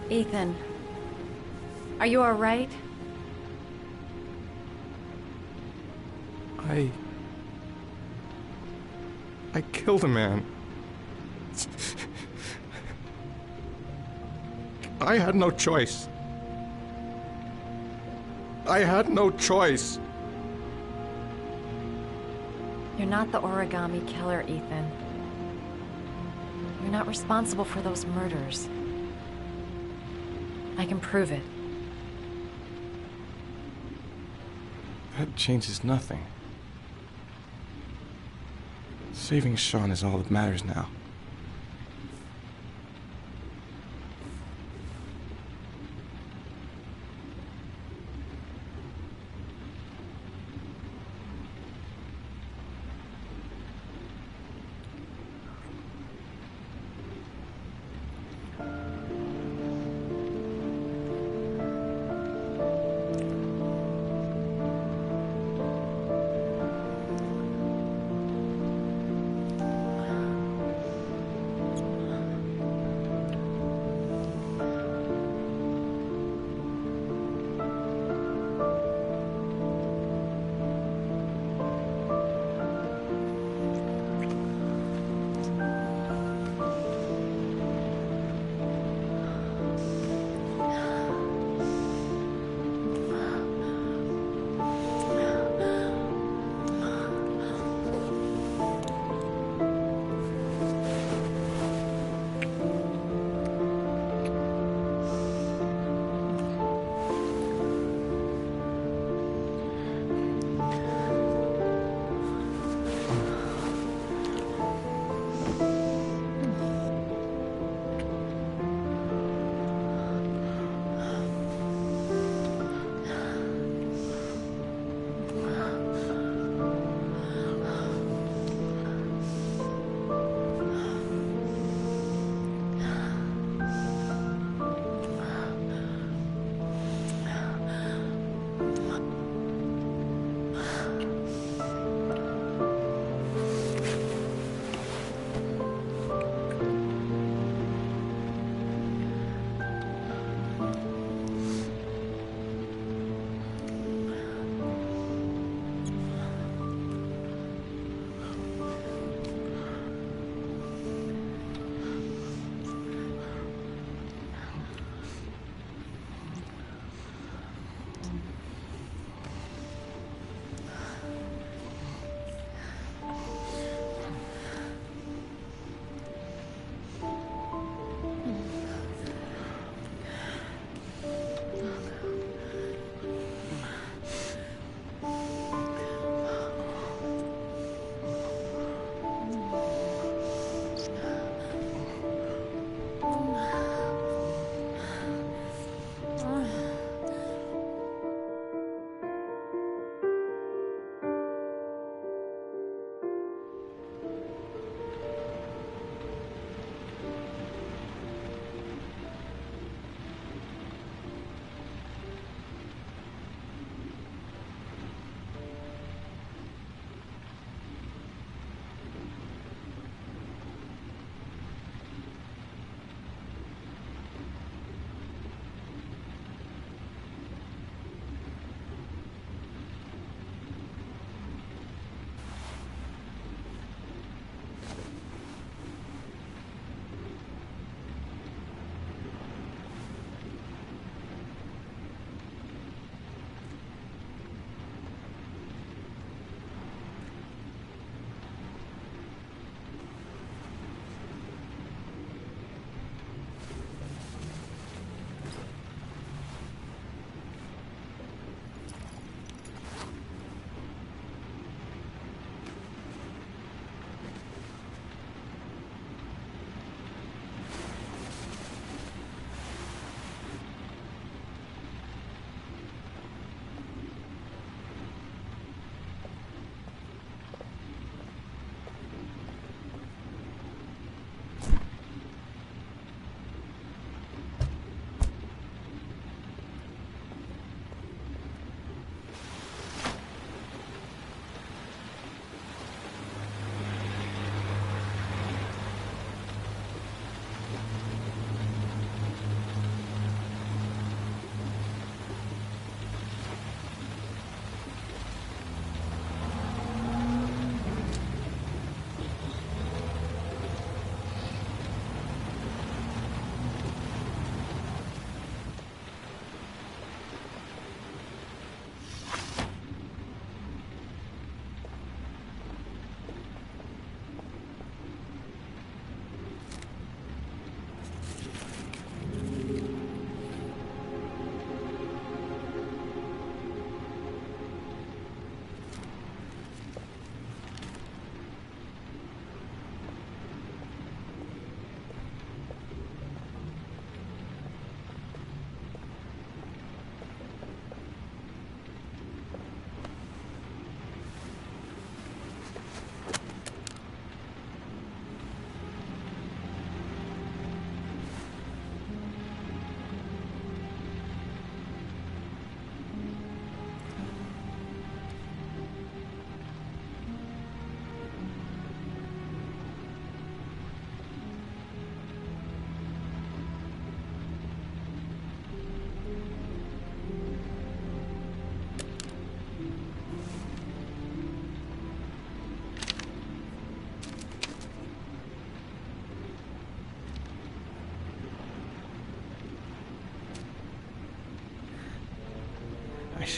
Ethan, are you all right? I killed a man. I had no choice. I had no choice. You're not the origami killer, Ethan. You're not responsible for those murders. I can prove it. That changes nothing. Saving Sean is all that matters now.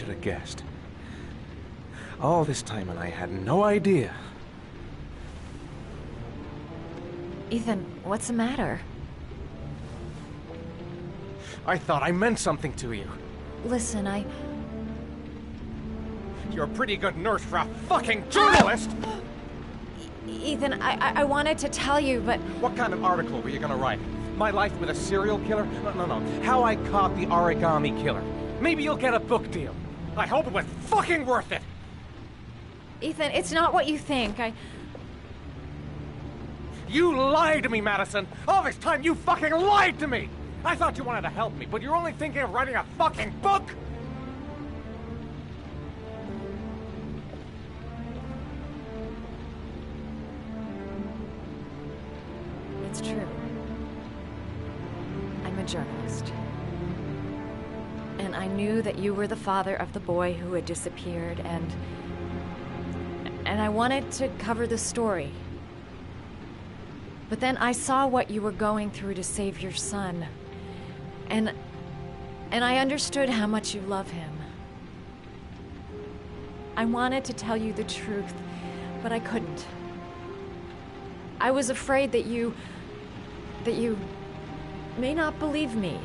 could have guessed. All this time and I had no idea. Ethan, what's the matter? I thought I meant something to you. Listen, You're a pretty good nurse for a fucking journalist! Ethan, I wanted to tell you, but... What kind of article were you gonna write? My life with a serial killer? No. How I caught the origami killer. Maybe you'll get a book deal. I hope it was fucking worth it! Ethan, it's not what you think. You lied to me, Madison! All this time you fucking lied to me! I thought you wanted to help me, but you're only thinking of writing a fucking book! It's true. I'm a journalist. And I knew that you were the father of the boy who had disappeared, and I wanted to cover the story. But then I saw what you were going through to save your son. And I understood how much you love him. I wanted to tell you the truth, but I couldn't. I was afraid that you may not believe me.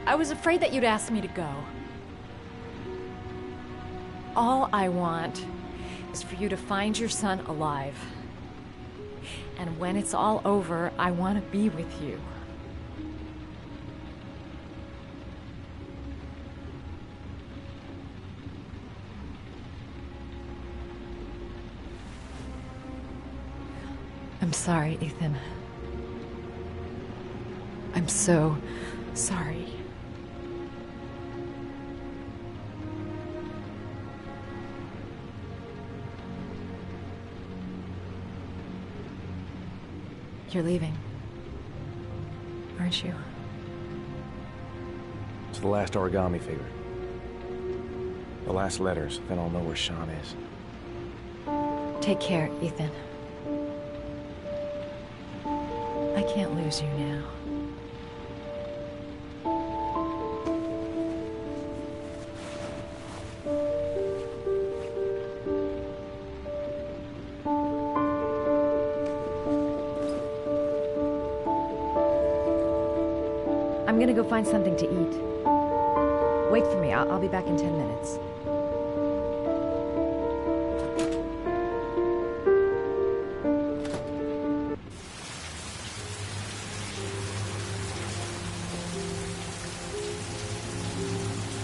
I was afraid that you'd ask me to go. All I want is for you to find your son alive. And when it's all over, I want to be with you. I'm sorry, Ethan. I'm so sorry. You're leaving, aren't you? It's the last origami figure. The last letters, then I'll know where Sean is. Take care, Ethan. I can't lose you now. I'm gonna go find something to eat. Wait for me. I'll be back in 10 minutes.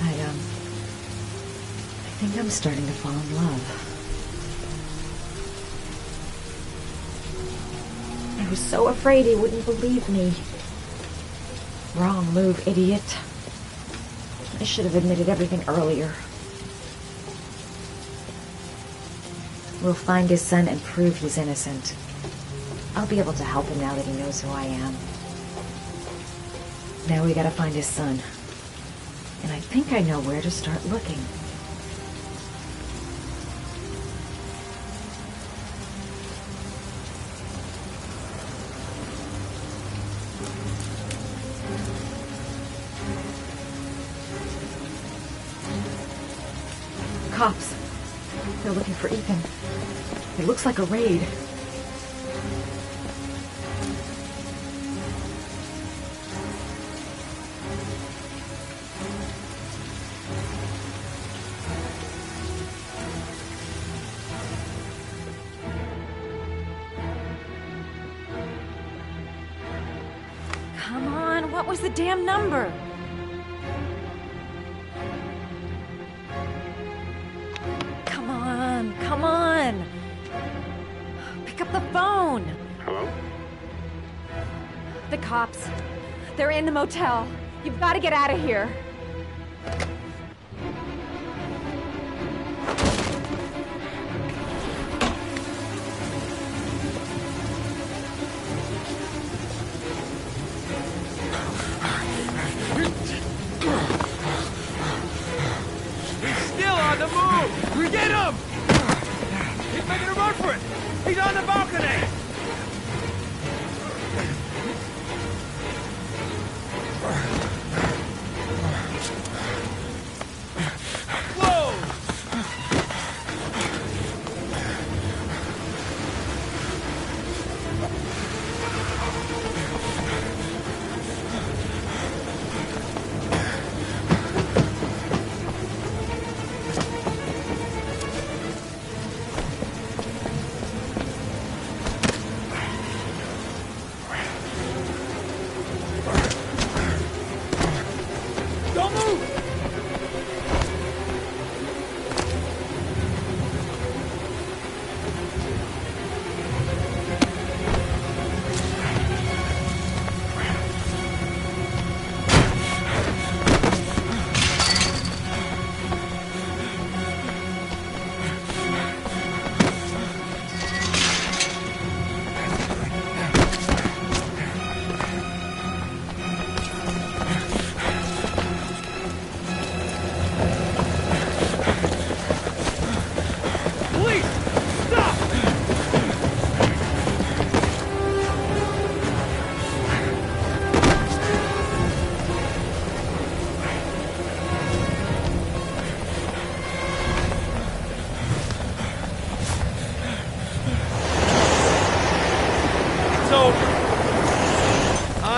I think I'm starting to fall in love. I was so afraid he wouldn't believe me. Wrong move, idiot. I should have admitted everything earlier. We'll find his son and prove he's innocent. I'll be able to help him now that he knows who I am. Now we gotta find his son. And I think I know where to start looking. Cops. They're looking for Ethan. It looks like a raid. Come on, what was the damn number? Come on! Pick up the phone! Hello? The cops. They're in the motel. You've got to get out of here. He's still on the move! Get him! He's making a run for it! He's on the balcony!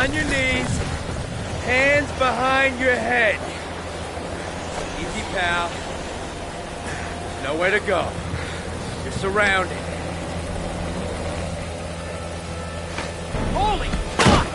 On your knees. Hands behind your head. Easy, pal. There's nowhere to go. You're surrounded. Holy fuck!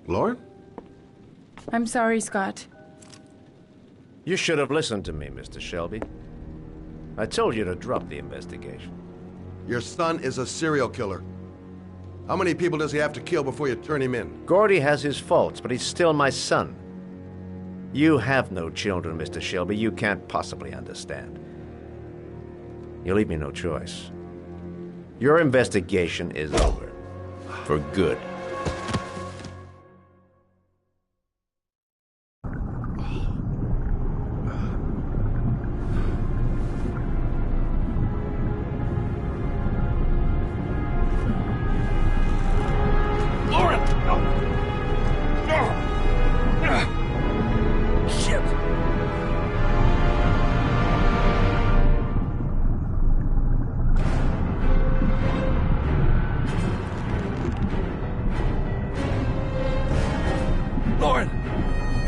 Lauren? I'm sorry, Scott. You should have listened to me, Mr. Shelby. I told you to drop the investigation. Your son is a serial killer. How many people does he have to kill before you turn him in? Gordy has his faults, but he's still my son. You have no children, Mr. Shelby. You can't possibly understand. You leave me no choice. Your investigation is over. For good.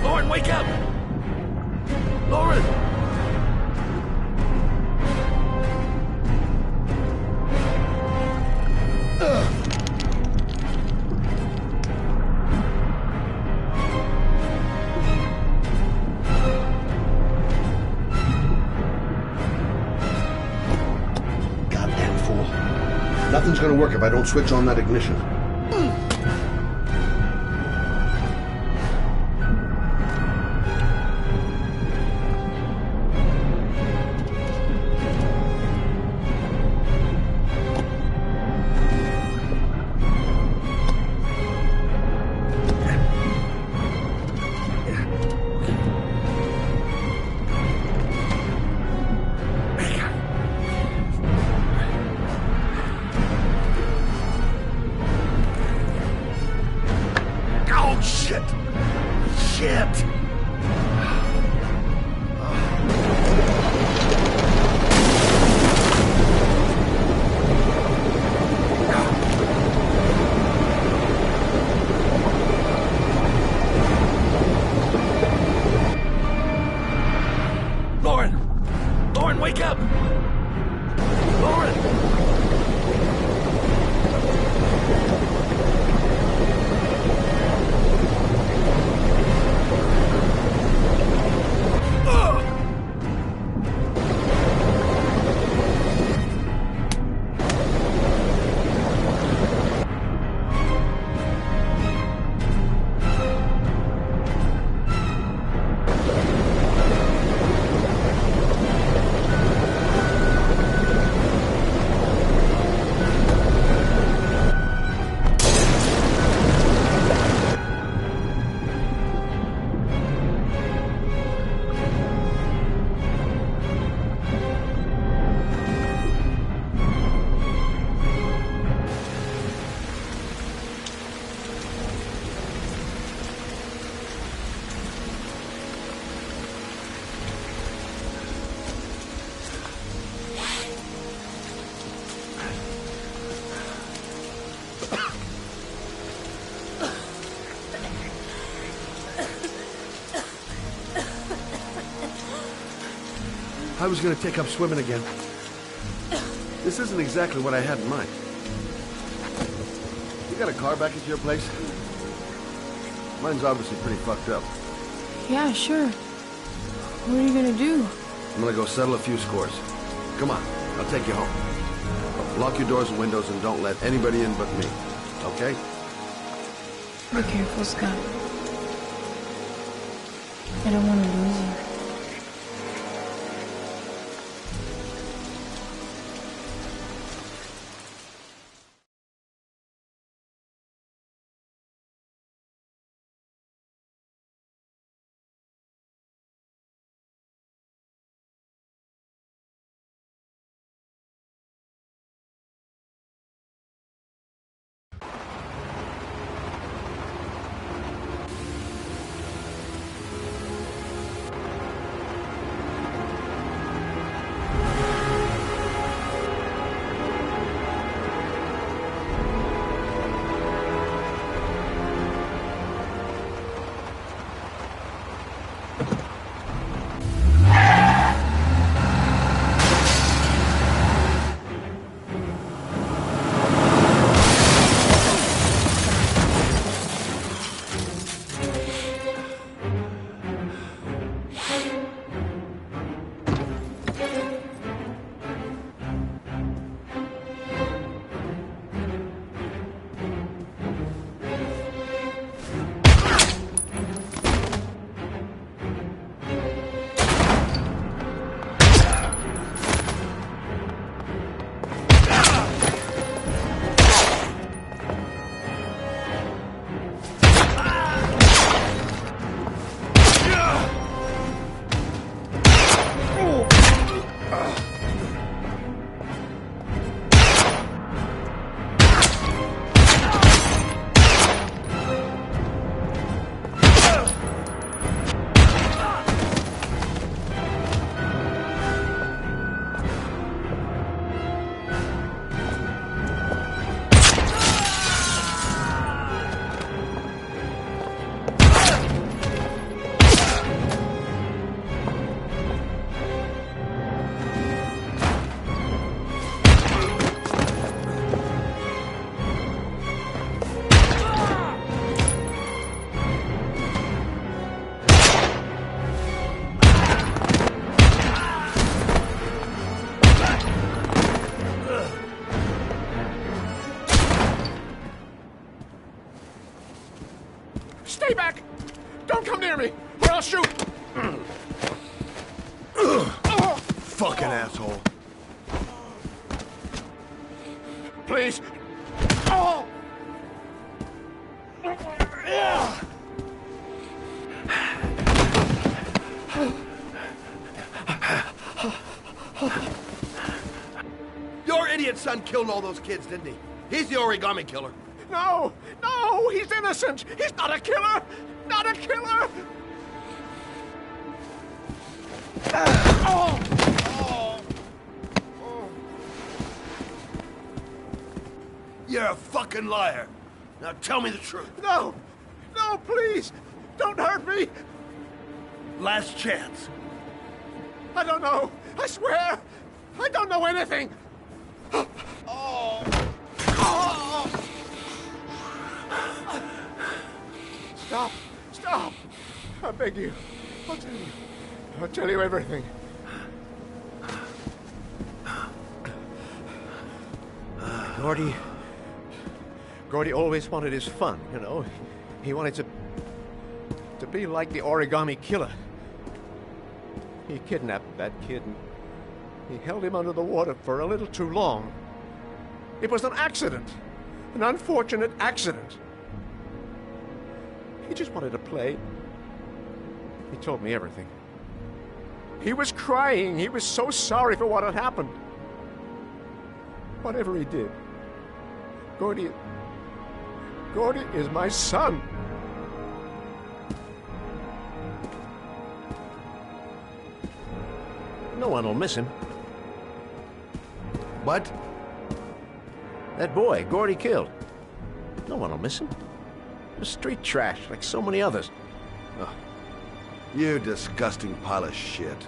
Lauren, wake up! Lauren! Goddamn fool. Nothing's gonna work if I don't switch on that ignition. Shit! Lauren, wake up! Lauren! I was gonna take up swimming again. This isn't exactly what I had in mind. You got a car back at your place? Mine's obviously pretty fucked up. Yeah, sure. What are you gonna do? I'm gonna go settle a few scores. Come on, I'll take you home. Lock your doors and windows and don't let anybody in but me. Okay? Be careful, Scott. I don't want to lose you. Stay back! Don't come near me, or I'll shoot! Fucking asshole. Please. Oh! Your idiot son killed all those kids, didn't he? He's the origami killer. No! No! He's innocent! He's not a killer! Not a killer! Oh! Oh! Oh! You're a fucking liar. Now tell me the truth. No! No, please! Don't hurt me! Last chance. I don't know! I swear! I don't know anything! Oh! Oh! Stop! Stop! I beg you. I'll tell you. I'll tell you everything. Gordy always wanted his fun, you know. He wanted to be like the origami killer. He kidnapped that kid and he held him under the water for a little too long. It was an accident. An unfortunate accident. He just wanted to play. He told me everything. He was crying. He was so sorry for what had happened. Whatever he did, Gordy is my son. No one will miss him. What? That boy, Gordy killed. No one will miss him. A street trash, like so many others. You disgusting pile of shit.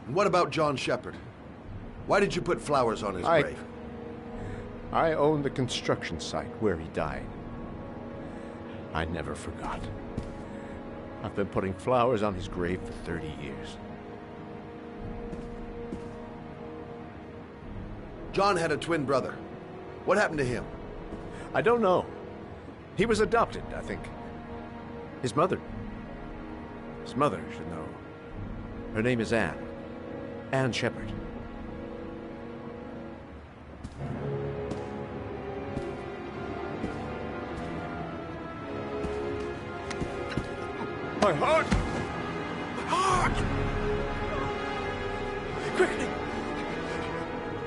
And what about John Shepard? Why did you put flowers on his grave? I own the construction site where he died. I never forgot. I've been putting flowers on his grave for 30 years. John had a twin brother. What happened to him? I don't know. He was adopted, I think. His mother should know. Her name is Anne. Anne Shepard. My heart! My heart! Quickly!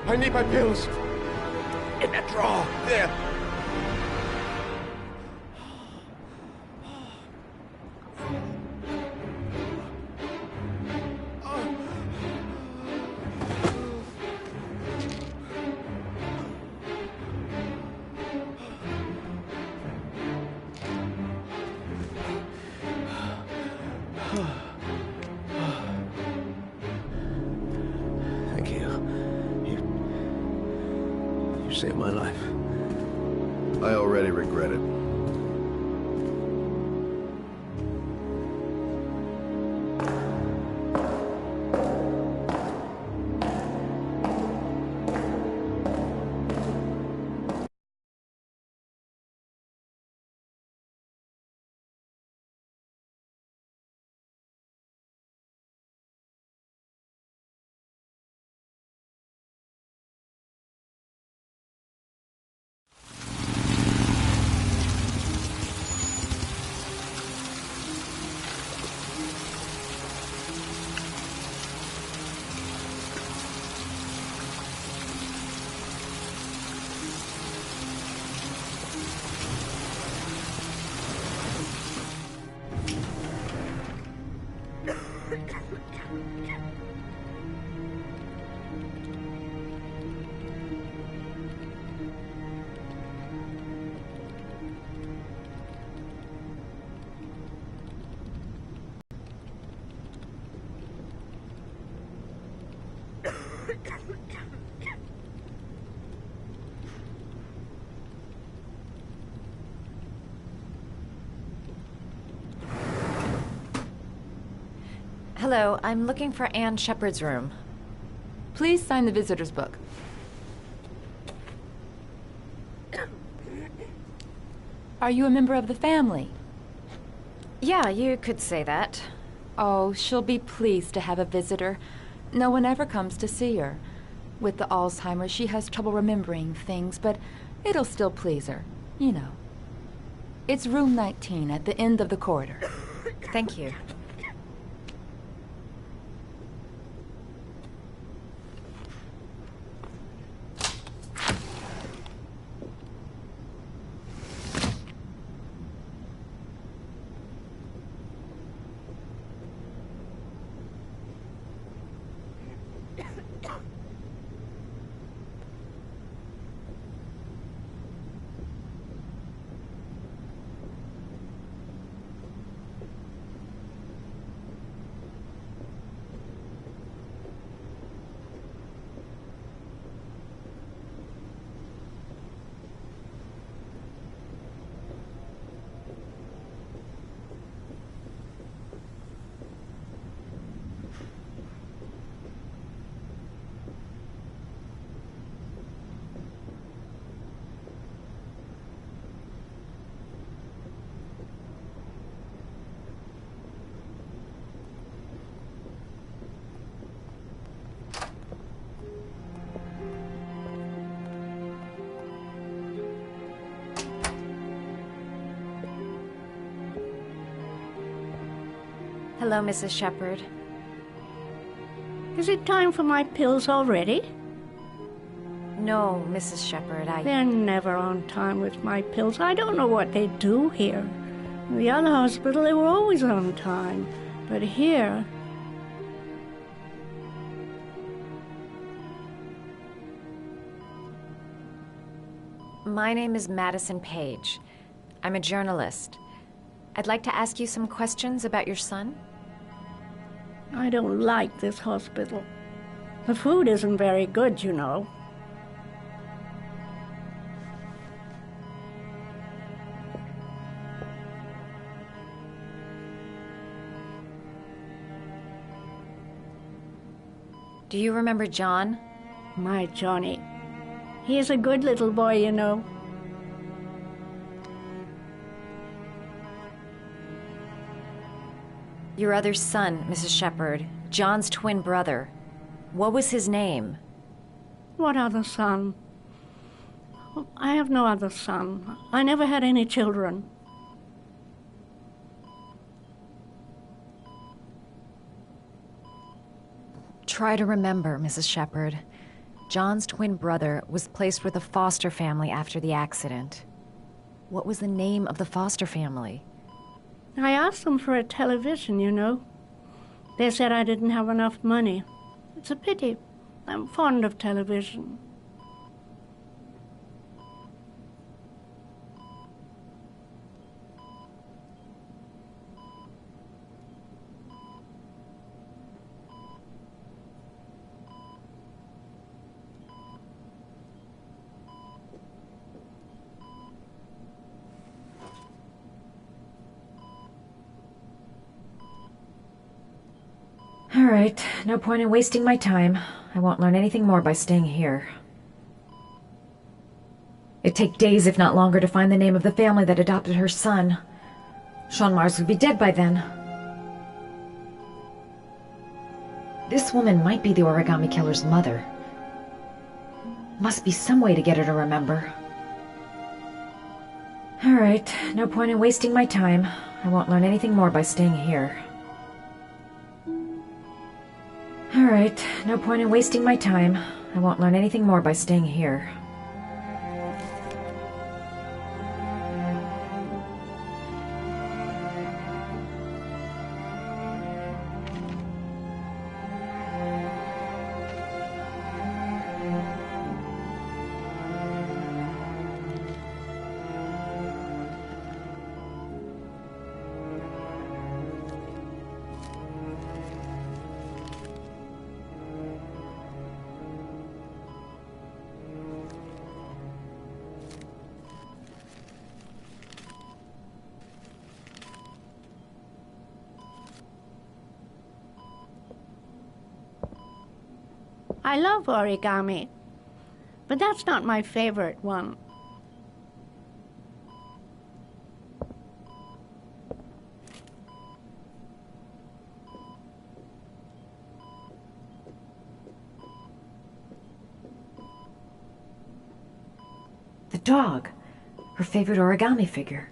I need my pills. In that drawer, there. Thank you. You saved my life. I already regret it. Hello, I'm looking for Anne Shepard's room. Please sign the visitor's book. Are you a member of the family? Yeah, you could say that. Oh, she'll be pleased to have a visitor. No one ever comes to see her. With the Alzheimer's, she has trouble remembering things, but it'll still please her, you know. It's room 19 at the end of the corridor. Thank you. Hello, Mrs. Shepard. Is it time for my pills already? No, Mrs. Shepard, They're never on time with my pills. I don't know what they do here. In the other hospital, they were always on time. But here... My name is Madison Page. I'm a journalist. I'd like to ask you some questions about your son. I don't like this hospital. The food isn't very good, you know. Do you remember John? My Johnny. He is a good little boy, you know. Your other son, Mrs. Shepherd, John's twin brother. What was his name? What other son? I have no other son. I never had any children. Try to remember, Mrs. Shepherd. John's twin brother was placed with a foster family after the accident. What was the name of the foster family? I asked them for a television, you know. They said I didn't have enough money. It's a pity. I'm fond of television. All right, no point in wasting my time. I won't learn anything more by staying here. It'd take days, if not longer, to find the name of the family that adopted her son. Sean Mars would be dead by then. This woman might be the origami killer's mother. Must be some way to get her to remember. All right, no point in wasting my time. I won't learn anything more by staying here. All right, no point in wasting my time. I won't learn anything more by staying here. I love origami, but that's not my favorite one. The dog. Her favorite origami figure.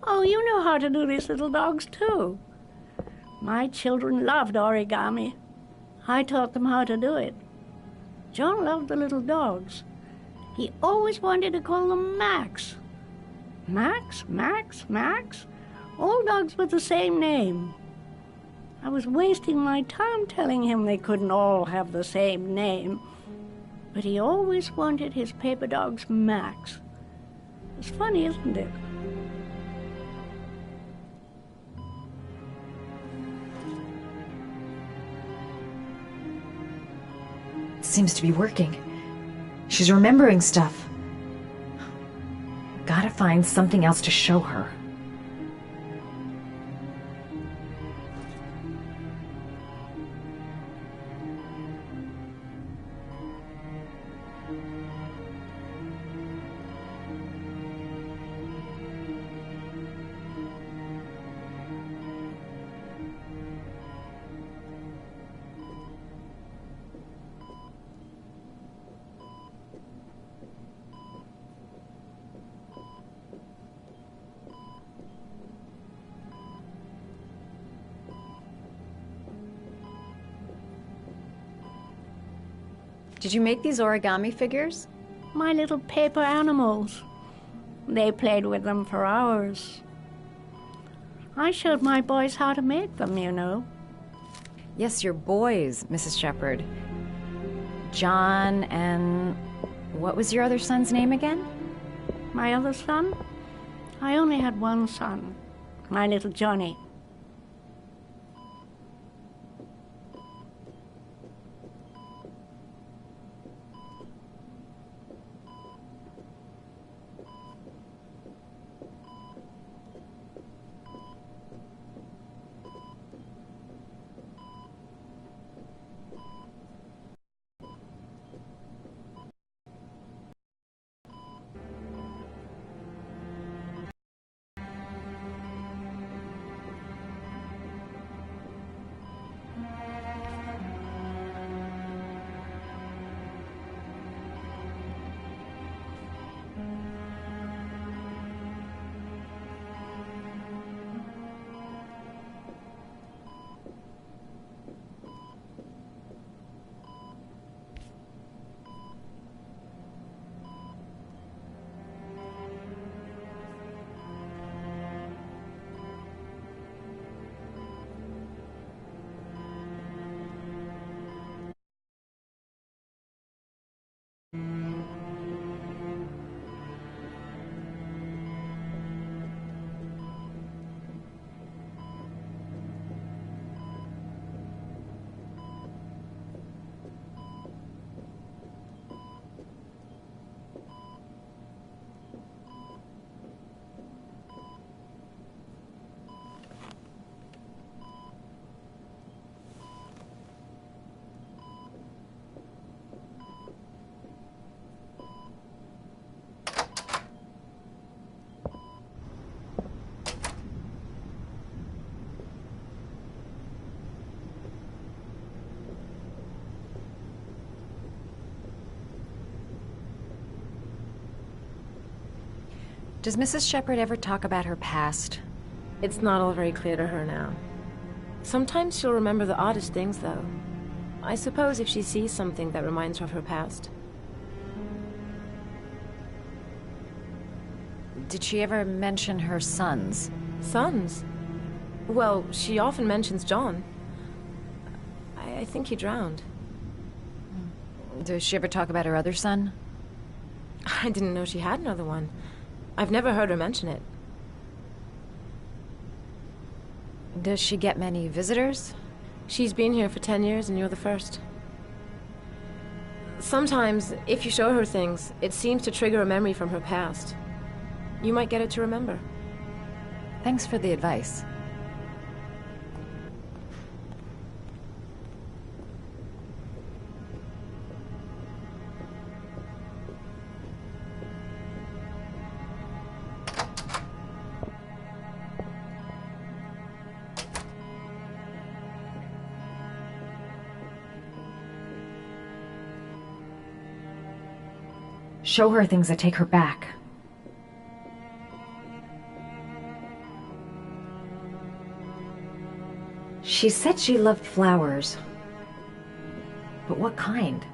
Oh, you know how to do these little dogs, too. My children loved origami. I taught them how to do it. John loved the little dogs. He always wanted to call them Max. Max, Max, Max. All dogs with the same name. I was wasting my time telling him they couldn't all have the same name. But he always wanted his paper dogs Max. It's funny, isn't it? Seems to be working. She's remembering stuff. Gotta find something else to show her. Did you make these origami figures? My little paper animals. They played with them for hours. I showed my boys how to make them, you know. Yes, your boys, Mrs. Shepherd. John and... what was your other son's name again? My other son? I only had one son, my little Johnny. Does Mrs. Shepherd ever talk about her past? It's not all very clear to her now. Sometimes she'll remember the oddest things, though. I suppose if she sees something that reminds her of her past. Did she ever mention her sons? Sons? Well, she often mentions John. I think he drowned. Does she ever talk about her other son? I didn't know she had another one. I've never heard her mention it. Does she get many visitors? She's been here for 10 years and you're the first. Sometimes, if you show her things, it seems to trigger a memory from her past. You might get her to remember. Thanks for the advice. Show her things that take her back. She said she loved flowers. But what kind?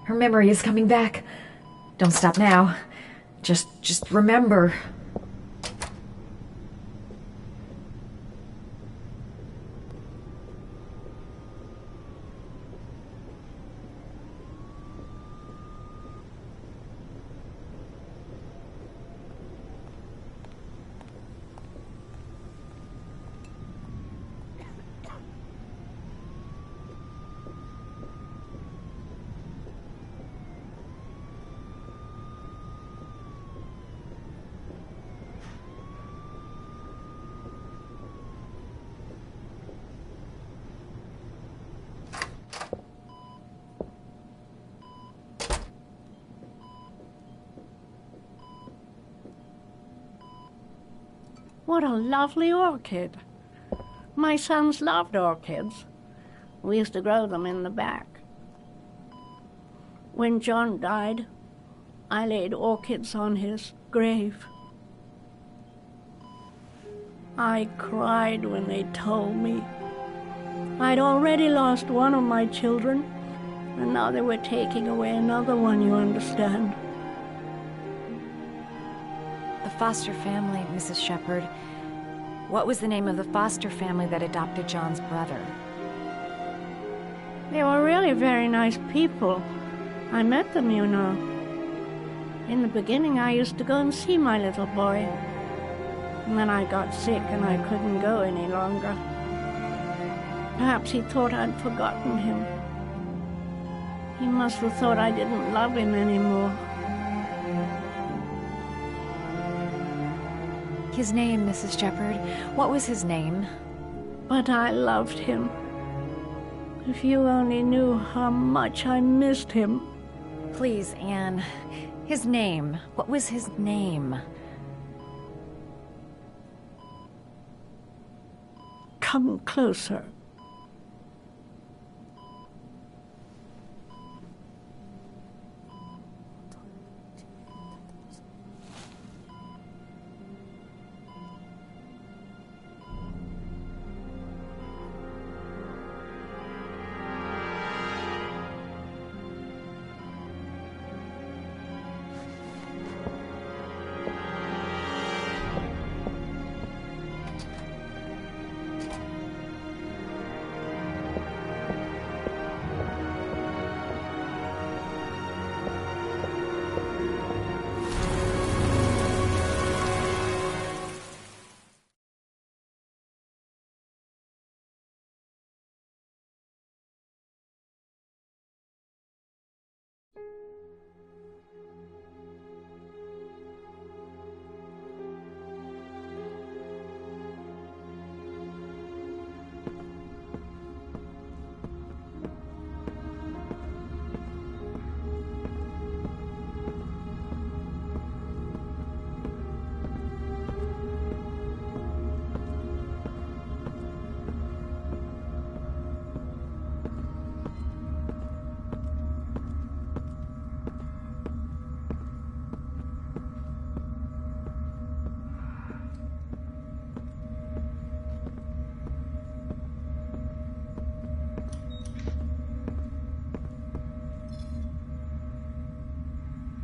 Her memory is coming back. Don't stop now. Just remember. What a lovely orchid. My sons loved orchids. We used to grow them in the back. When John died, I laid orchids on his grave. I cried when they told me. I'd already lost one of my children, and now they were taking away another one, you understand. The foster family, Mrs. Shepherd. What was the name of the foster family that adopted John's brother? They were really very nice people. I met them, you know. In the beginning, I used to go and see my little boy. And then I got sick and I couldn't go any longer. Perhaps he thought I'd forgotten him. He must have thought I didn't love him anymore. His name, Mrs. Shepherd. What was his name? But I loved him. If you only knew how much I missed him. Please, Anne. His name. What was his name? Come closer.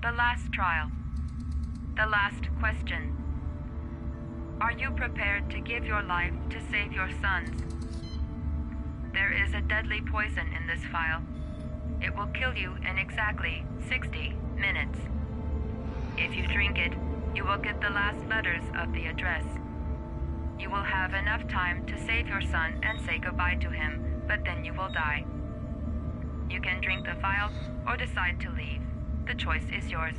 The last trial. The last question. Are you prepared to give your life to save your sons? There is a deadly poison in this vial. It will kill you in exactly 60 minutes. If you drink it, you will get the last letters of the address. You will have enough time to save your son and say goodbye to him, but then you will die. You can drink the vial or decide to leave. The choice is yours.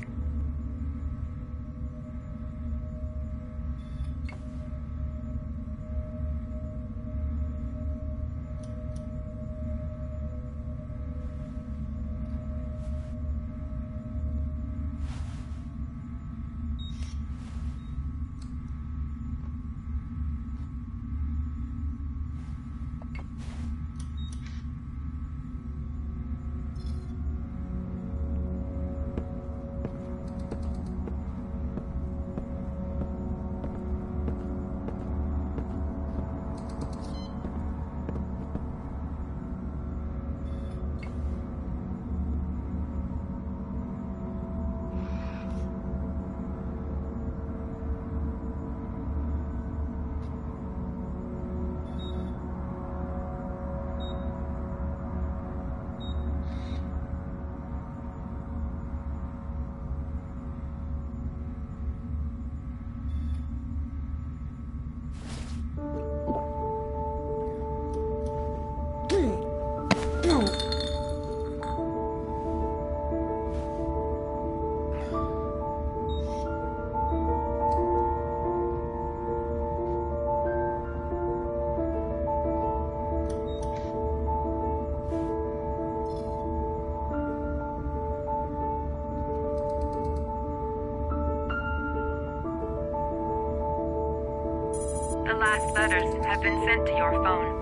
The last letters have been sent to your phone.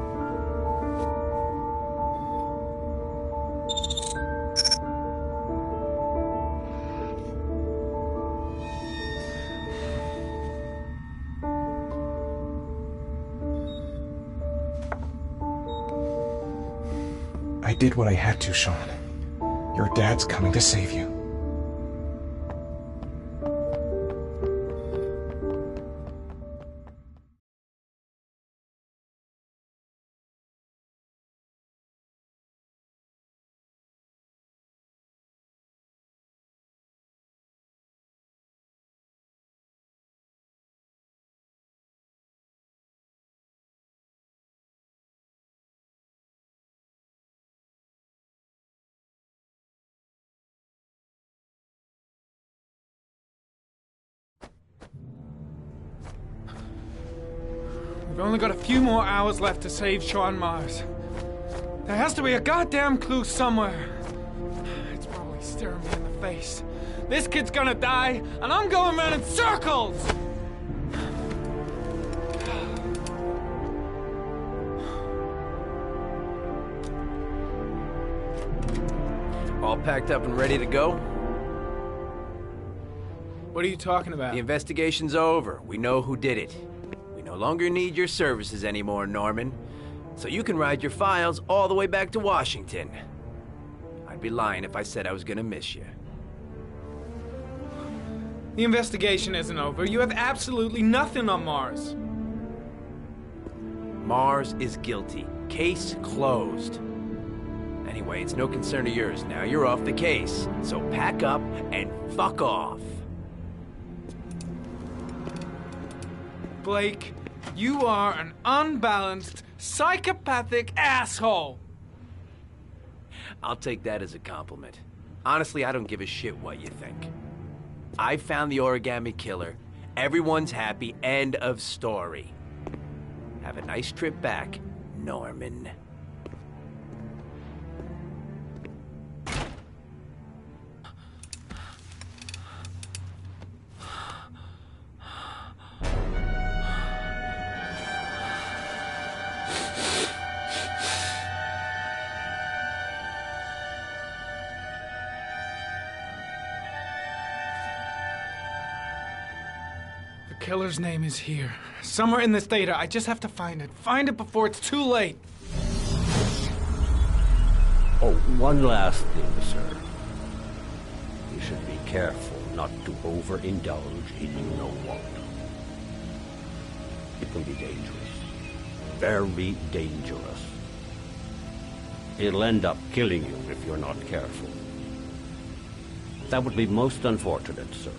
I did what I had to, Sean. Your dad's coming to save you. We've only got a few more hours left to save Sean Mars. There has to be a goddamn clue somewhere. It's probably staring me in the face. This kid's gonna die, and I'm going around in circles! All packed up and ready to go? What are you talking about? The investigation's over. We know who did it. We no longer need your services anymore, Norman. So you can ride your files all the way back to Washington. I'd be lying if I said I was gonna miss you. The investigation isn't over. You have absolutely nothing on Mars. Mars is guilty. Case closed. Anyway, it's no concern of yours now. You're off the case. So pack up and fuck off. Blake, you are an unbalanced, psychopathic asshole! I'll take that as a compliment. Honestly, I don't give a shit what you think. I found the origami killer. Everyone's happy. End of story. Have a nice trip back, Norman. The killer's name is here. Somewhere in this data. I just have to find it. Find it before it's too late. Oh, one last thing, sir. You should be careful not to overindulge in you-know-what. It can be dangerous. Very dangerous. It'll end up killing you if you're not careful. That would be most unfortunate, sir.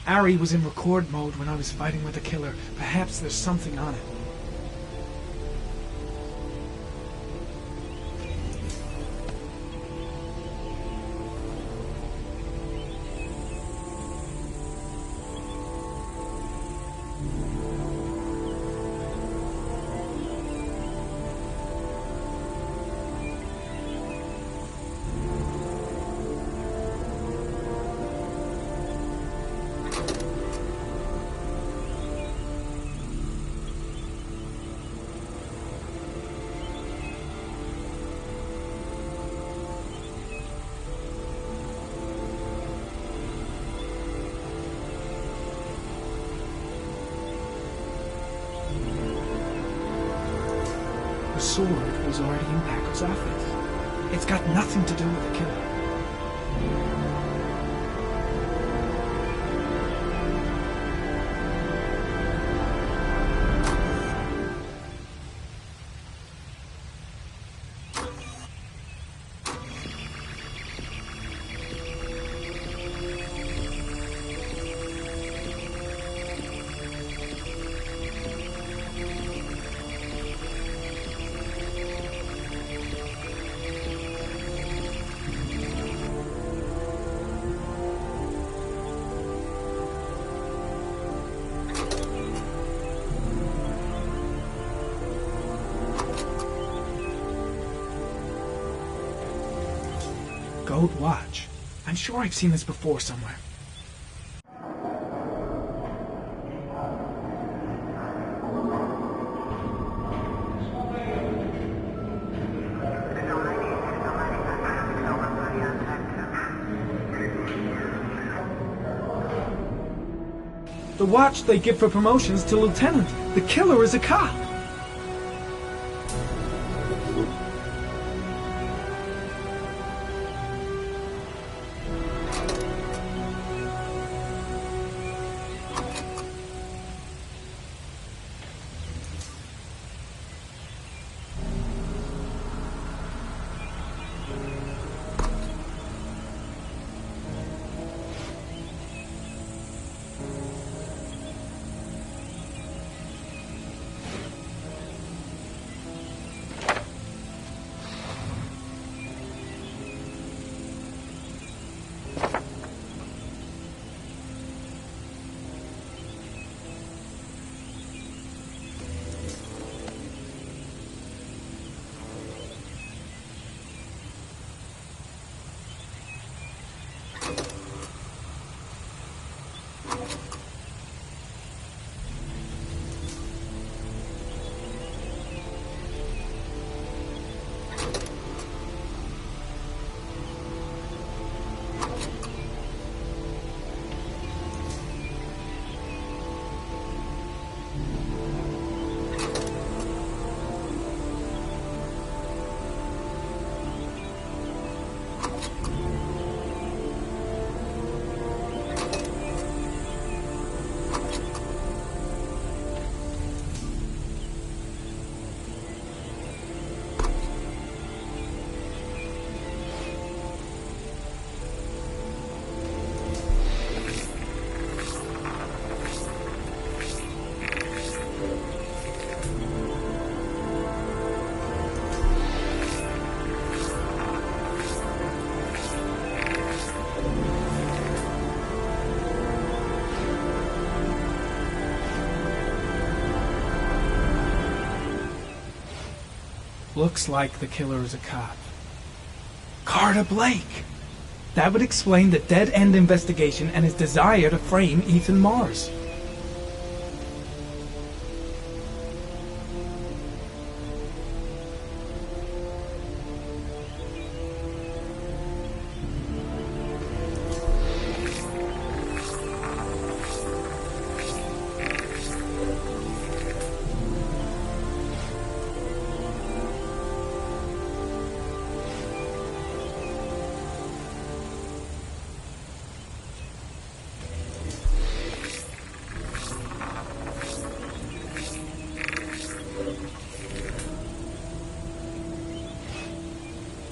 Ari was in record mode when I was fighting with the killer. Perhaps there's something on it. The sword was already in Paco's office. It's got nothing to do with the killer. Gold watch. I'm sure I've seen this before somewhere. The watch they give for promotions to lieutenant. The killer is a cop. Looks like the killer is a cop. Carter Blake! That would explain the dead-end investigation and his desire to frame Ethan Mars.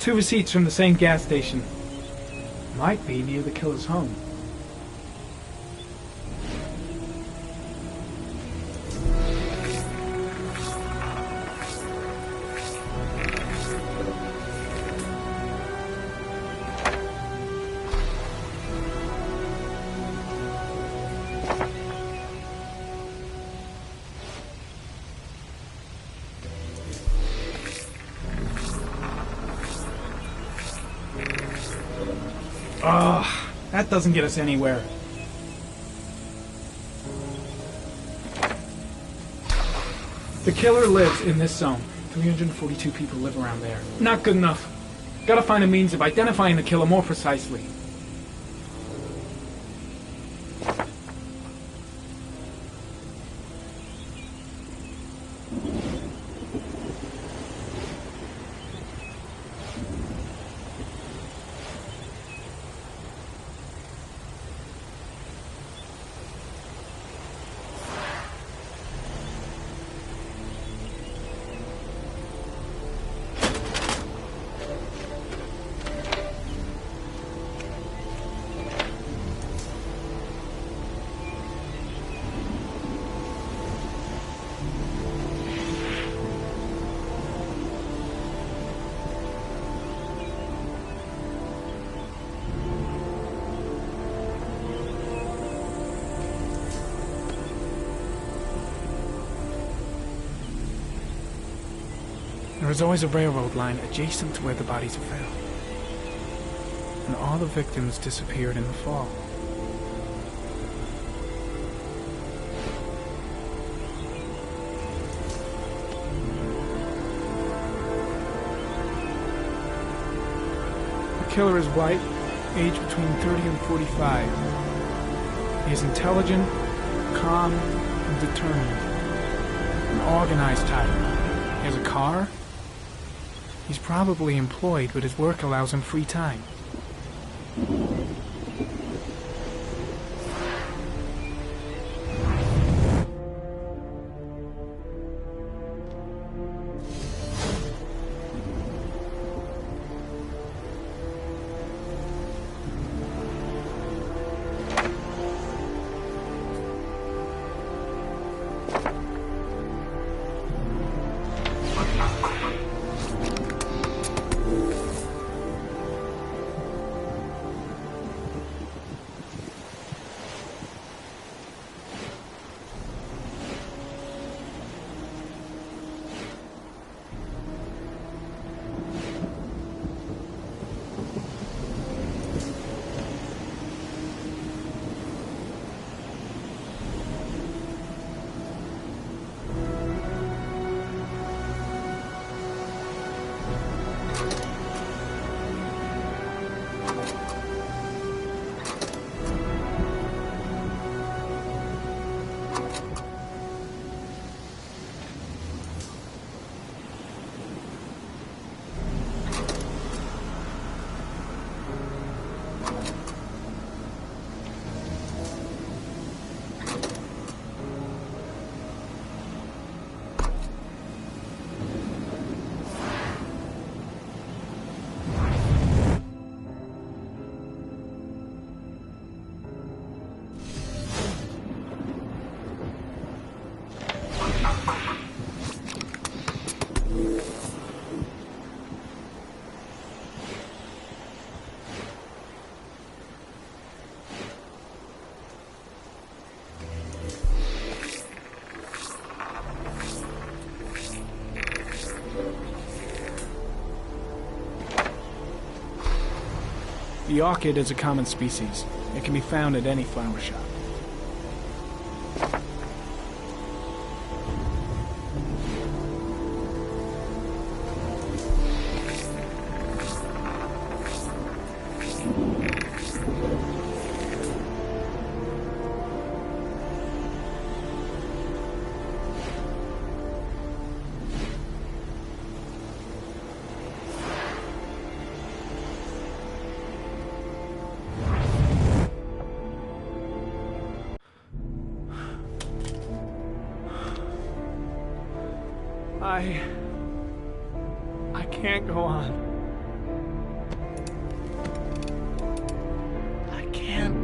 Two receipts from the same gas station. Might be near the killer's home. Ugh, that doesn't get us anywhere. The killer lives in this zone. 342 people live around there. Not good enough. Gotta find a means of identifying the killer more precisely. There is always a railroad line adjacent to where the bodies are found. And all the victims disappeared in the fall. The killer is white, aged between 30 and 45. He is intelligent, calm and determined. An organized type. He has a car. He's probably employed, but his work allows him free time. The orchid is a common species. It can be found at any flower shop. I can't go on. I can't.